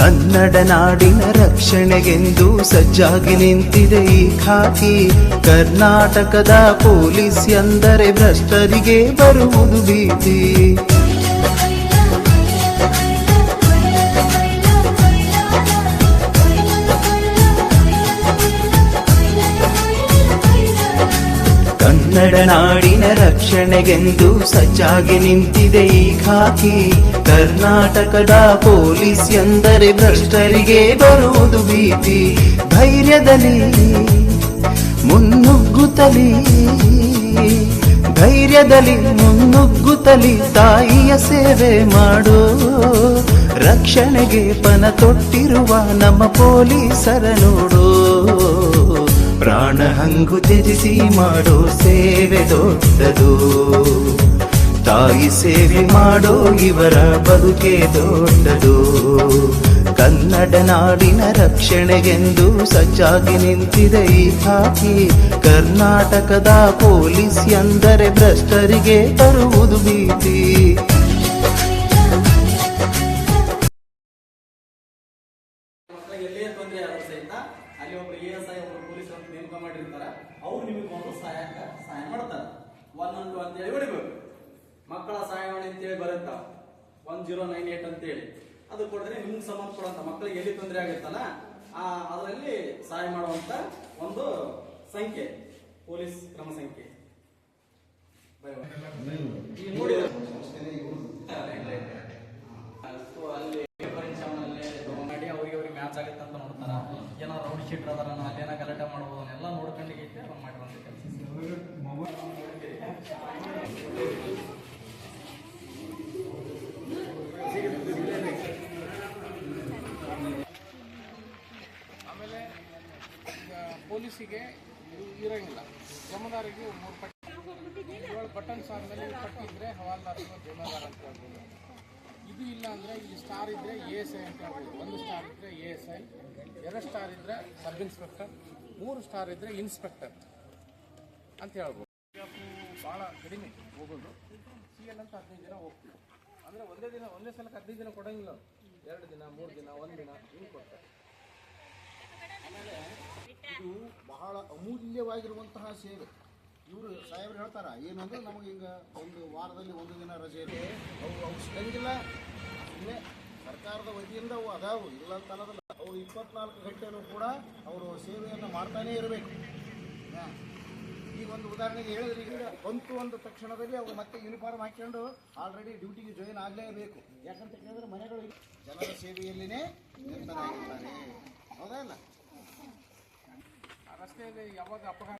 ಕನ್ನಡ ನಾಡಿನ ರಕ್ಷಣೆಗೆಂದು ಸಜ್ಜಾಗಿ ನಿಂತಿದೆ ಈ ಖಾಕಿ. ಕರ್ನಾಟಕದ ಪೊಲೀಸ್ ಎಂದರೆ ಭ್ರಷ್ಟರಿಗೆ ಬರುವುದು ಭೀತಿ. ಕನ್ನಡ ನಾಡಿನ ರಕ್ಷಣೆಗೆಂದು ಸಜ್ಜಾಗಿ ನಿಂತಿದೆ ಈ ಖಾಕಿ. ಕರ್ನಾಟಕದ ಪೊಲೀಸ್ ಎಂದರೆ ಭ್ರಷ್ಟರಿಗೆ ಬರುವುದು ಭೀತಿ. ಧೈರ್ಯದಲ್ಲಿ ಮುನ್ನುಗ್ಗುತ್ತಲಿ, ಧೈರ್ಯದಲ್ಲಿ ಮುನ್ನುಗ್ಗುತ್ತಲಿ ತಾಯಿಯ ಸೇವೆ ಮಾಡೋ. ರಕ್ಷಣೆಗೆ ಪಣ ತೊಟ್ಟಿರುವ ನಮ್ಮ ಪೊಲೀಸರ ನೋಡೋ. ಪ್ರಾಣ ಹಂಗು ತ್ಯಜಿಸಿ ಮಾಡೋ ಸೇವೆ ದೊಡ್ಡದು. ತಾಯಿ ಸೇವೆ ಮಾಡೋ ಇವರ ಬದುಕೆ ದೊಡ್ಡದು. ಕನ್ನಡ ನಾಡಿನ ರಕ್ಷಣೆಗೆಂದು ಸಜ್ಜಾಗಿ ನಿಂತಿದೆ ಈ ಖಾಕಿ. ಕರ್ನಾಟಕದ ಪೊಲೀಸ್ ಎಂದರೆ ಭ್ರಷ್ಟರಿಗೆ ಬರುವುದು ಭೀತಿ. ಅಲ್ಲಿ ಒಬ್ರು ASI ಒಬ್ರು ಪೊಲೀಸ್ ಅಂತ ನೇಮಕ ಮಾಡಿರ್ತಾರೆ. ಅವ್ರು ನಿಮಗೆ ಒಂದು ಸಹಾಯ ಮಾಡ್ತಾರೆ. 112 ಅಂತೇಳಿ ಹೊಡಿಬೇಕು. ಮಕ್ಕಳ ಸಹಾಯವಾಣಿ ಅಂತೇಳಿ ಬರುತ್ತ 1098 ಅಂತೇಳಿ ಅದು ಕೊಡಿದ್ರೆ ನಿಮ್ಗೆ ಸಂಬಂಧಪಡುವಂತ ಮಕ್ಕಳಿಗೆ ಎಲ್ಲಿ ತೊಂದರೆ ಆಗುತ್ತಲ್ಲ ಅದರಲ್ಲಿ ಸಹಾಯ ಮಾಡುವಂತ ಒಂದು ಸಂಖ್ಯೆ, ಪೊಲೀಸ್ ಕ್ರಮ ಸಂಖ್ಯೆ. ನೋಡಿ ಅಲ್ಲಿ ಮಾಡಿ ಅವ್ರಿಗೆ ಮ್ಯಾಚ್ ಆಗುತ್ತೆ ಅಂತ ನೋಡ್ತಾರ. ಏನಾದ್ರು ರೌಡಿ ಶೀಟರ್ ಅದಾರ, ಅಲ್ಲೇನ ಗಲಾಟೆ ಮಾಡ್ಬೋದು ಎಲ್ಲ ನೋಡ್ಕೊಂಡಿಗೈತೆ ಅವ್ರು ಮಾಡಿರುವಂತ ಕೆಲಸ. ಆಮೇಲೆ ಪೊಲೀಸಿಗೆ ಇರೋಂಗಿಲ್ಲ, ಜಮದಾರಿಗೆ 3 ಪಟ್ಟಿ 7 ಬಟನ್ಸ್ ಆದಮೇಲೆ ಪಟ್ಟಿದ್ರೆ ಹವಾಲ್ದಾರ್ ಜಮದಾರ್ ಅಂತ ಹೇಳ್ಬೋದು. ಇದು ಇಲ್ಲ ಅಂದರೆ ಇಲ್ಲಿ ಸ್ಟಾರ್ ಇದ್ದರೆ ASI ಅಂತ ಹೇಳ್ಬೋದು. 1 ಸ್ಟಾರ್ ಇದ್ದರೆ ASI, 2 ಸ್ಟಾರ್ ಇದ್ದರೆ ಸಬ್ ಇನ್ಸ್ಪೆಕ್ಟರ್, 3 ಸ್ಟಾರ್ ಇದ್ದರೆ ಇನ್ಸ್ಪೆಕ್ಟರ್ ಅಂತ ಹೇಳ್ಬೋದು. ಭಾಳ ಕಡಿಮೆ ಹೋಗೋದು. CL ಅಂತ 15 ದಿನ ಹೋಗ್ತೀವಿ. ಅಂದರೆ ಒಂದೇ ಸಲಕ್ಕೆ 15 ದಿನ ಕೊಡೋಂಗಿಲ್ಲ, 2 ದಿನ 3 ದಿನ 1 ದಿನ ಹಿಂಗೆ ಕೊಡ್ತಾರೆ. ಆಮೇಲೆ ಇದು ಬಹಳ ಅಮೂಲ್ಯವಾಗಿರುವಂತಹ ಸೇವೆ. ಇವರು ಸಾಹೇಬ್ರು ಹೇಳ್ತಾರ ಏನಂದ್ರೆ ನಮಗೆ ಈಗ ಒಂದು ವಾರದಲ್ಲಿ 1 ದಿನ ರಜೆ ಇದೆ, ಅವು ಸಿಗಂಗಿಲ್ಲ. ಇಲ್ಲೇ ಸರ್ಕಾರದ ವತಿಯಿಂದ ಅವು ಅದಾವು, ಇಲ್ಲ ಅಂತ ಅನ್ನೋದಲ್ಲ. ಅವರು 24 ಗಂಟೆನೂ ಕೂಡ ಅವರು ಸೇವೆಯನ್ನು ಮಾಡ್ತಾನೇ ಇರಬೇಕು. ಈಗ ಒಂದು ಉದಾಹರಣೆಗೆ ಹೇಳಿದ್ರೆ, ಈಗ ಬಂತು ಅಂದ ತಕ್ಷಣದಲ್ಲಿ ಅವರು ಮತ್ತೆ ಯೂನಿಫಾರ್ಮ್ ಹಾಕ್ಕೊಂಡು ಆಲ್ರೆಡಿ ಡ್ಯೂಟಿಗೆ ಜಾಯಿನ್ ಆಗಲೇಬೇಕು. ಯಾಕಂತ ಕೇಳಿದ್ರೆ ಮನೆಗಳು ಜನರ ಸೇವೆಯಲ್ಲಿನೇ ನಿರತರಾಗಿರ್ತಾರೆ. ಹೌದಾ ಇಲ್ಲ? ರಸ್ತೆಯಲ್ಲಿ ಯಾವಾಗ ಅಪಘಾತ